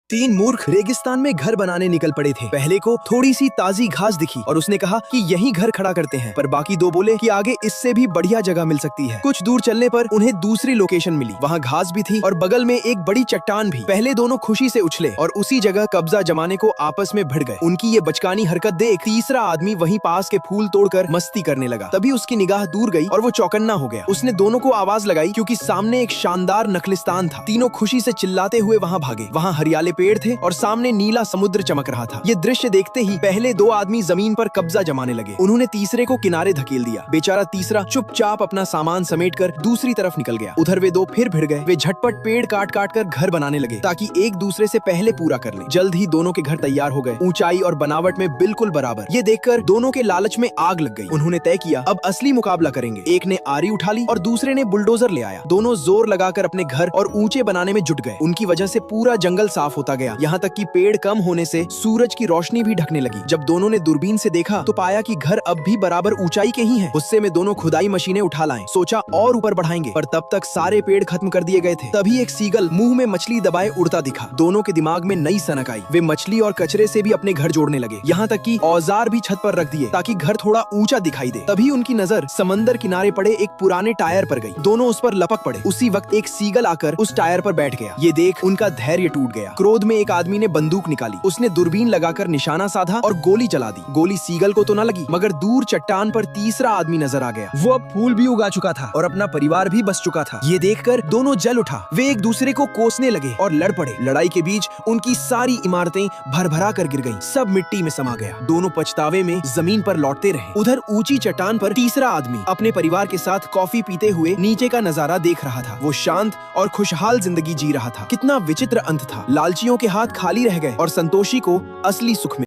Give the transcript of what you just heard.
तीन मूर्ख रेगिस्तान में घर बनाने निकल पड़े थे। पहले को थोड़ी सी ताजी घास दिखी और उसने कहा कि यहीं घर खड़ा करते हैं, पर बाकी दो बोले कि आगे इससे भी बढ़िया जगह मिल सकती है। कुछ दूर चलने पर उन्हें दूसरी लोकेशन मिली। वहाँ घास भी थी और बगल में एक बड़ी चट्टान भी। पहले दोनों खुशी से उछले और उसी जगह कब्जा जमाने को आपस में भिड़ गए। उनकी ये बचकानी हरकत देख तीसरा आदमी वहीं पास के फूल तोड़कर मस्ती करने लगा। तभी उसकी निगाह दूर गई और वो चौकन्ना हो गया। उसने दोनों को आवाज लगाई क्योंकि सामने एक शानदार नखलिस्तान था। तीनों खुशी से चिल्लाते हुए वहाँ भागे। वहाँ हरियाले पेड़ थे और सामने नीला समुद्र चमक रहा था। ये दृश्य देखते ही पहले दो आदमी जमीन पर कब्जा जमाने लगे। उन्होंने तीसरे को किनारे धकेल दिया। बेचारा तीसरा चुपचाप अपना सामान समेटकर दूसरी तरफ निकल गया। उधर वे दो फिर भिड़ गए। वे झटपट पेड़ काट काट कर घर बनाने लगे ताकि एक दूसरे से पहले पूरा कर लें। जल्द ही दोनों के घर तैयार हो गए, ऊंचाई और बनावट में बिल्कुल बराबर। ये देखकर दोनों के लालच में आग लग गई। उन्होंने तय किया अब असली मुकाबला करेंगे। एक ने आरी उठा ली और दूसरे ने बुलडोजर ले आया। दोनों जोर लगाकर अपने घर और ऊंचे बनाने में जुट गए। उनकी वजह से पूरा जंगल साफ होता गया, यहाँ तक कि पेड़ कम होने से सूरज की रोशनी भी ढकने लगी। जब दोनों ने दूरबीन से देखा तो पाया कि घर अब भी बराबर ऊंचाई के ही हैं। गुस्से में दोनों खुदाई मशीनें उठा लाए। सोचा और ऊपर बढ़ाएंगे, पर तब तक सारे पेड़ खत्म कर दिए गए थे। तभी एक सीगल मुंह में मछली दबाए उड़ता दिखा। दोनों के दिमाग में नई सनक आई। वे मछली और कचरे से भी अपने घर जोड़ने लगे, यहाँ तक कि औजार भी छत पर रख दिए ताकि घर थोड़ा ऊंचा दिखाई दे। तभी उनकी नजर समंदर किनारे पड़े एक पुराने टायर पर गई। दोनों उस पर लपक पड़े। उसी वक्त एक सीगल आकर उस टायर पर बैठ गया। ये देख उनका धैर्य टूट गया। क्रोध में एक आदमी ने बंदूक निकाली। उसने दूरबीन लगाकर निशाना साधा और गोली चला दी। गोली सीगल को तो न लगी, मगर दूर चट्टान पर तीसरा आदमी नजर आ गया। वो अब फूल भी उगा चुका था और अपना परिवार भी बस चुका था। ये देखकर दोनों जल उठा। वे एक दूसरे को कोसने लगे और लड़ पड़े। लड़ाई के बीच उनकी सारी इमारतें भरभरा कर गिर गईं। सब मिट्टी में समा गया। दोनों पछतावे में जमीन पर लौटते रहे। उधर ऊंची चट्टान पर तीसरा आदमी अपने परिवार के साथ कॉफी पीते हुए नीचे का नजारा देख रहा था। वो शांत और खुशहाल जिंदगी जी रहा था। कितना विचित्र अंत था। लालचियों के हाथ खाली रह गए और संतोषी को असली सुख मिला।